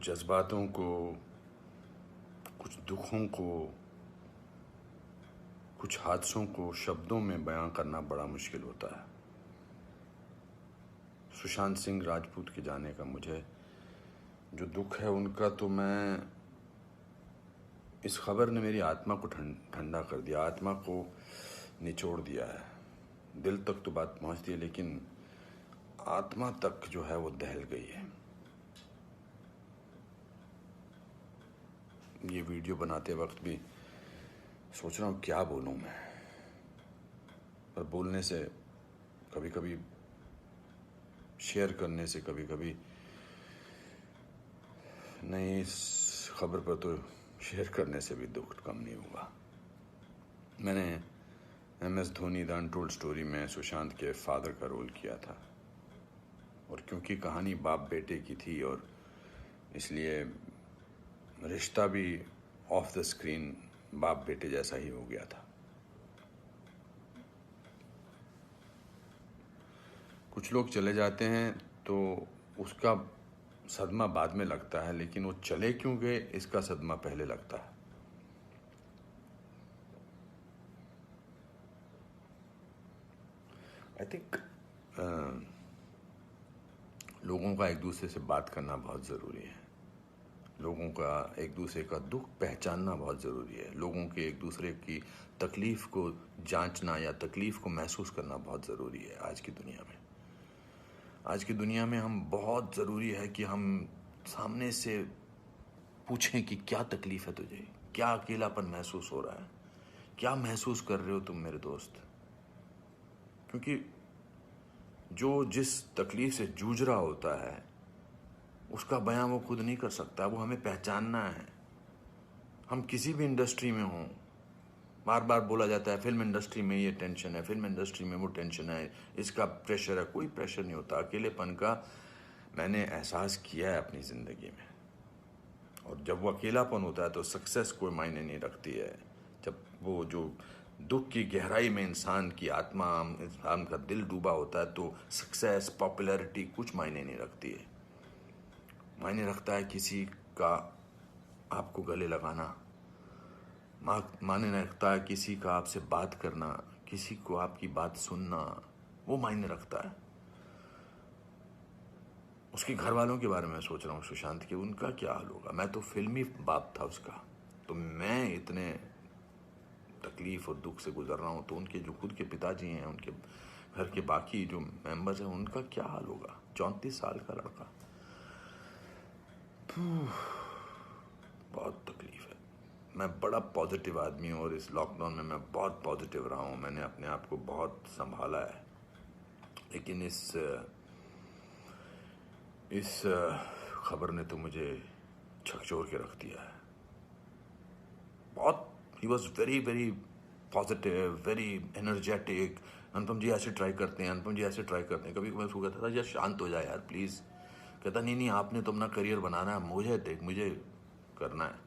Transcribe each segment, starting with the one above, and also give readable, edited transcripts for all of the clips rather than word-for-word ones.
कुछ जज्बातों को, कुछ दुखों को, कुछ हादसों को शब्दों में बयां करना बड़ा मुश्किल होता है। सुशांत सिंह राजपूत के जाने का मुझे जो दुख है उनका, तो मैं इस खबर ने मेरी आत्मा को ठंडा कर दिया, आत्मा को निचोड़ दिया है। दिल तक तो बात पहुंचती है, लेकिन आत्मा तक जो है वो दहल गई है। ये वीडियो बनाते वक्त भी सोच रहा हूँ क्या बोलूँ मैं, पर बोलने से कभी कभी, शेयर करने से कभी कभी नहीं, इस खबर पर तो शेयर करने से भी दुख कम नहीं हुआ। मैंने MS Dhoni the untold story में सुशांत के फादर का रोल किया था, और क्योंकि कहानी बाप बेटे की थी और इसलिए रिश्ता भी ऑफ द स्क्रीन बाप बेटे जैसा ही हो गया था। कुछ लोग चले जाते हैं तो उसका सदमा बाद में लगता है, लेकिन वो चले क्यों गए इसका सदमा पहले लगता है। आई थिंक लोगों का एक दूसरे से बात करना बहुत ज़रूरी है। लोगों का एक दूसरे का दुख पहचानना बहुत ज़रूरी है। लोगों के एक दूसरे की तकलीफ़ को जांचना या तकलीफ़ को महसूस करना बहुत ज़रूरी है आज की दुनिया में। आज की दुनिया में हम बहुत ज़रूरी है कि हम सामने से पूछें कि क्या तकलीफ़ है तुझे, क्या अकेलापन महसूस हो रहा है, क्या महसूस कर रहे हो तुम मेरे दोस्त। क्योंकि जो जिस तकलीफ़ से जूझ रहा होता है उसका बयां वो खुद नहीं कर सकता, वो हमें पहचानना है। हम किसी भी इंडस्ट्री में हों, बार बार बोला जाता है फिल्म इंडस्ट्री में ये टेंशन है, फिल्म इंडस्ट्री में वो टेंशन है, इसका प्रेशर है। कोई प्रेशर नहीं होता। अकेलेपन का मैंने एहसास किया है अपनी ज़िंदगी में, और जब वो अकेलापन होता है तो सक्सेस कोई मायने नहीं रखती है। जब वो जो दुख की गहराई में इंसान की आत्मा, इंसान का दिल डूबा होता है, तो सक्सेस, पॉपुलैरिटी कुछ मायने नहीं रखती है। मायने रखता है किसी का आपको गले लगाना, मायने रखता है किसी का आपसे बात करना, किसी को आपकी बात सुनना, वो मायने रखता है। उसके घर वालों के बारे में सोच रहा हूँ, सुशांत के, उनका क्या हाल होगा। मैं तो फिल्मी बाप था उसका, तो मैं इतने तकलीफ और दुख से गुजर रहा हूँ, तो उनके जो खुद के पिताजी हैं, उनके घर के बाकी जो मेंबर्स हैं, उनका क्या हाल होगा। 34 साल का लड़का, बहुत तकलीफ है। मैं बड़ा पॉजिटिव आदमी हूँ, और इस लॉकडाउन में मैं बहुत पॉजिटिव रहा हूँ। मैंने अपने आप को बहुत संभाला है, लेकिन इस खबर ने तो मुझे झकझोर के रख दिया है। बहुत, ही was very very positive, very energetic. Anupam ji ऐसे ट्राई करते हैं, अनुपम जी ऐसे ट्राई करते हैं। कभी कभी मैं उसको कहता था यार शांत हो जाए यार प्लीज़। कहता नहीं, आपने तो अपना करियर बनाना है, मुझे करना है।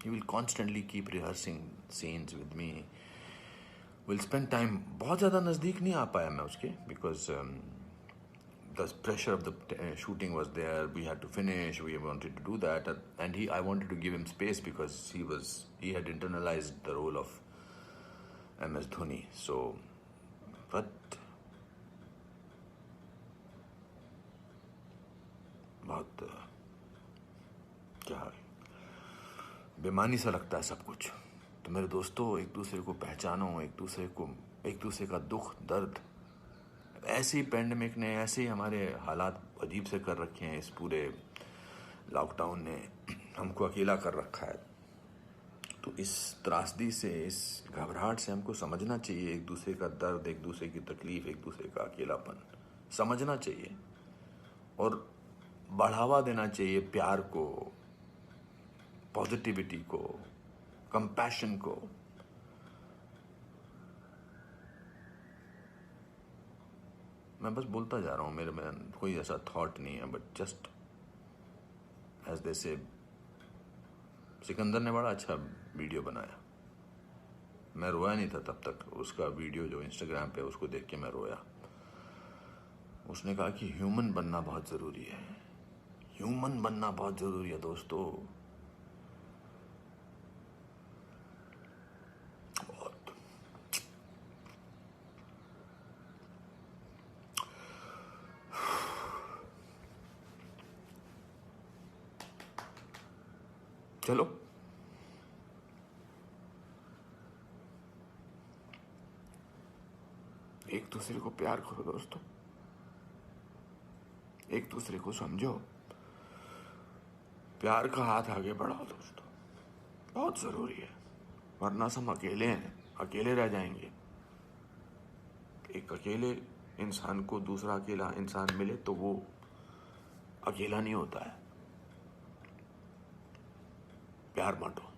He will constantly keep rehearsing scenes with me. We'll spend time. बहुत ज़्यादा नज़दीक नहीं आ पाया मैं उसके, because the pressure of the shooting was there. We had to finish. We wanted to do that, and I wanted to give him space because he had internalized the role of MS Dhoni. So, but बहुत क्या बेमानी सा लगता है सब कुछ। तो मेरे दोस्तों, एक दूसरे को पहचानो, एक दूसरे का दुख दर्द। ऐसे ही पैंडेमिक ने, ऐसे ही हमारे हालात अजीब से कर रखे हैं। इस पूरे लॉकडाउन ने हमको अकेला कर रखा है। तो इस त्रासदी से, इस घबराहट से हमको समझना चाहिए एक दूसरे का दर्द, एक दूसरे की तकलीफ, एक दूसरे का अकेलापन समझना चाहिए, और बढ़ावा देना चाहिए प्यार को, पॉजिटिविटी को, कंपैशन को। मैं बस बोलता जा रहा हूँ, मेरे में कोई ऐसा थॉट नहीं है, बट जस्ट एज दे से। सिकंदर ने बड़ा अच्छा वीडियो बनाया, मैं रोया नहीं था तब तक। उसका वीडियो जो इंस्टाग्राम पे, उसको देख के मैं रोया। उसने कहा कि ह्यूमन बनना बहुत ज़रूरी है। ह्यूमन बनना बहुत जरूरी है दोस्तों। बहुत। चलो एक दूसरे को प्यार करो दोस्तों, एक दूसरे को समझो, प्यार का हाथ आगे बढ़ाओ दोस्तों, बहुत जरूरी है। वरना हम अकेले हैं, अकेले रह जाएंगे। एक अकेले इंसान को दूसरा अकेला इंसान मिले तो वो अकेला नहीं होता है। प्यार बांटो।